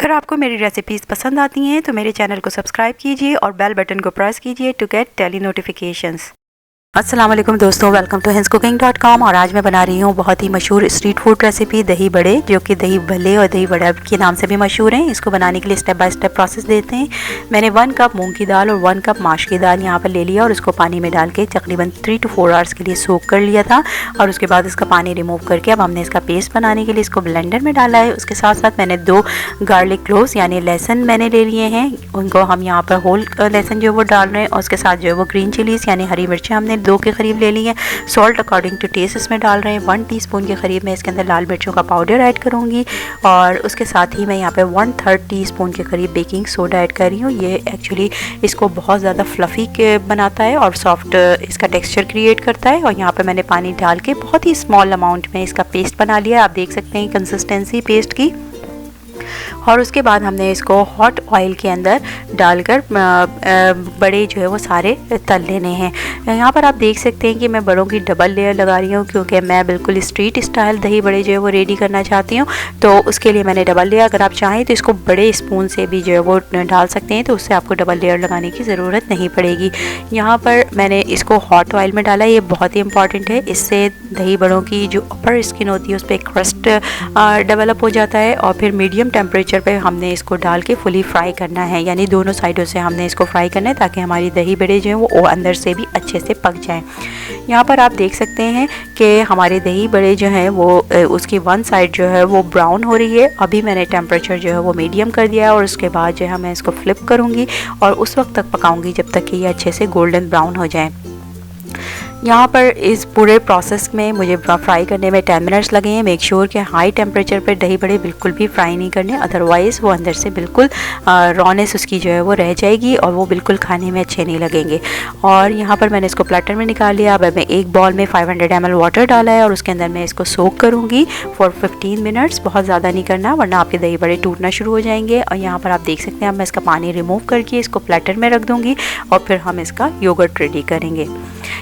अगर आपको मेरी रेसिपीज़ पसंद आती हैं तो मेरे चैनल को सब्सक्राइब कीजिए और बेल बटन को प्रेस कीजिए टू गेट डेली नोटिफिकेशंस। अस्सलाम वालेकुम दोस्तों, वेलकम टू hindscooking.com। और आज मैं बना रही हूँ बहुत ही मशहूर स्ट्रीट फूड रेसिपी दही बड़े, जो कि दही भल्ले और दही बड़ा के नाम से भी मशहूर हैं। इसको बनाने के लिए स्टेप बाय स्टेप प्रोसेस देते हैं। मैंने 1 कप मूंग की दाल और 1 कप माश की दाल यहाँ पर ले लिया और उसको पानी में डाल के तकरीबन 3 to 4 आवर्स के लिए सोक कर लिया था। और उसके बाद इसका पानी रिमूव करके अब हमने इसका पेस्ट बनाने के लिए इसको ब्लेंडर में डाला है। उसके साथ साथ मैंने 2 गार्लिक क्लोव्स यानी लहसुन मैंने ले लिए हैं, उनको हम यहाँ पर होल लहसुन जो है वो डाल रहे हैं। और उसके साथ जो है वो ग्रीन चिलीज़ यानी हरी मिर्चें हमने 2 के करीब ले ली है। सॉल्ट अकॉर्डिंग टू टेस्ट इसमें डाल रहे हैं। 1 टीस्पून के करीब मैं इसके अंदर लाल मिर्चों का पाउडर ऐड करूंगी और उसके साथ ही मैं यहाँ पे 1/3 टीस्पून के करीब बेकिंग सोडा ऐड कर रही हूँ। ये एक्चुअली इसको बहुत ज़्यादा फ्लफ़ी बनाता है और सॉफ्ट इसका टेक्सचर क्रिएट करता है। और यहाँ पे मैंने पानी डाल के बहुत ही स्मॉल अमाउंट में इसका पेस्ट बना लिया है। आप देख सकते हैं कंसिस्टेंसी पेस्ट की। और उसके बाद हमने इसको हॉट ऑयल के अंदर डालकर बड़े जो है वो सारे तल लेने हैं। यहाँ पर आप देख सकते हैं कि मैं बड़ों की डबल लेयर लगा रही हूँ, क्योंकि मैं बिल्कुल स्ट्रीट स्टाइल दही बड़े जो है वो रेडी करना चाहती हूँ। तो उसके लिए मैंने डबल लेयर, अगर आप चाहें तो इसको बड़े स्पून से भी जो है वो डाल सकते हैं, तो उससे आपको डबल लेयर लगाने की ज़रूरत नहीं पड़ेगी। यहाँ पर मैंने इसको हॉट ऑयल में डाला, ये बहुत ही इंपॉर्टेंट है। इससे दही बड़ों की जो अपर स्किन होती है उस पर क्रस्ट डेवलप हो जाता है। और फिर मीडियम टेम्परेचर पे हमने इसको डाल के फुली फ्राई करना है, यानी दोनों साइडों से हमने इसको फ्राई करना है ताकि हमारी दही बड़े जो हैं वो अंदर से भी अच्छे से पक जाएं। यहाँ पर आप देख सकते हैं कि हमारे दही बड़े जो हैं वो उसकी 1 साइड जो है वो ब्राउन हो रही है। अभी मैंने टेम्परेचर जो है वो मीडियम कर दिया है और उसके बाद जो है मैं इसको फ्लिप करूँगी और उस वक्त तक पकाऊँगी जब तक कि ये अच्छे से गोल्डन ब्राउन हो जाए। यहाँ पर इस पूरे प्रोसेस में मुझे फ्राई करने में 10 मिनट्स लगे हैं। मेक श्योर कि हाई टेम्परेचर पर दही बड़े बिल्कुल भी फ्राई नहीं करने, अदरवाइज़ वो अंदर से बिल्कुल रॉनेस उसकी जो है वो रह जाएगी और वो बिल्कुल खाने में अच्छे नहीं लगेंगे। और यहाँ पर मैंने इसको प्लेटर में निकाल लिया। अब मैं एक बॉल में 500 ml वाटर डाला है और उसके अंदर मैं इसको सोक करूँगी फॉर 15 मिनट्स। बहुत ज़्यादा नहीं करना वरना आपके दही बड़े टूटना शुरू हो जाएंगे। और यहाँ पर आप देख सकते हैं अब मैं इसका पानी रिमूव करके इसको प्लेटर में रख दूँगी और फिर हम इसका योगर्ट रेडी करेंगे।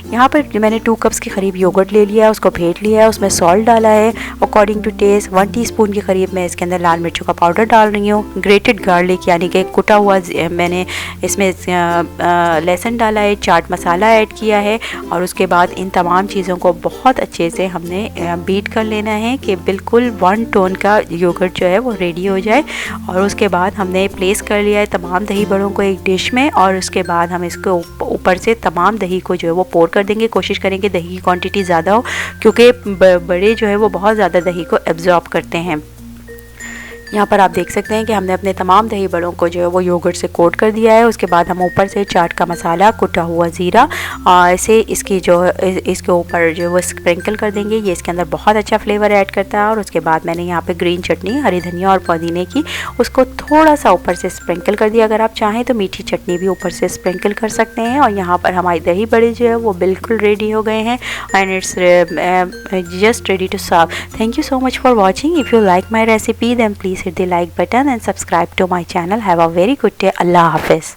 यहाँ पर मैंने 2 कप्स के करीब योगर्ट ले लिया है, उसको फेंट लिया है, उसमें सॉल्ट डाला है अकॉर्डिंग टू टेस्ट। 1 टीस्पून के करीब मैं इसके अंदर लाल मिर्चों का पाउडर डाल रही हूँ। ग्रेटेड गार्लिक यानी कि कुटा हुआ मैंने इसमें लहसुन डाला है, चाट मसाला ऐड किया है। और उसके बाद इन तमाम चीज़ों को बहुत अच्छे से हमने बीट कर लेना है कि बिल्कुल 1 टोन का योगर्ट जो है वो रेडी हो जाए। और उसके बाद हमने प्लेस कर लिया है तमाम दही बड़ों को एक डिश में और उसके बाद हम इसको ऊपर से तमाम दही को जो है वो पोर कर देंगे। कोशिश करेंगे दही की क्वांटिटी ज़्यादा हो, क्योंकि बड़े जो है वो बहुत ज़्यादा दही को एब्जॉर्ब करते हैं। यहाँ पर आप देख सकते हैं कि हमने अपने तमाम दही बड़ों को जो है वो योगर्ट से कोट कर दिया है। उसके बाद हम ऊपर से चाट का मसाला, कुटा हुआ ज़ीरा ऐसे इसकी जो इसके ऊपर जो वो स्प्रिंकल कर देंगे। ये इसके अंदर बहुत अच्छा फ्लेवर ऐड करता है। और उसके बाद मैंने यहाँ पे ग्रीन चटनी, हरी धनिया और पुदीने की, उसको थोड़ा सा ऊपर से स्प्रिंकल कर दिया। अगर आप चाहें तो मीठी चटनी भी ऊपर से स्प्रिंकल कर सकते हैं। और यहाँ पर हमारी दही बड़े जो है वो बिल्कुल रेडी हो गए हैं and it's just ready to serve. Thank you so much for watching. If you like my recipe, then please hit the like button and subscribe to my channel. Have a very good day. Allah Hafiz.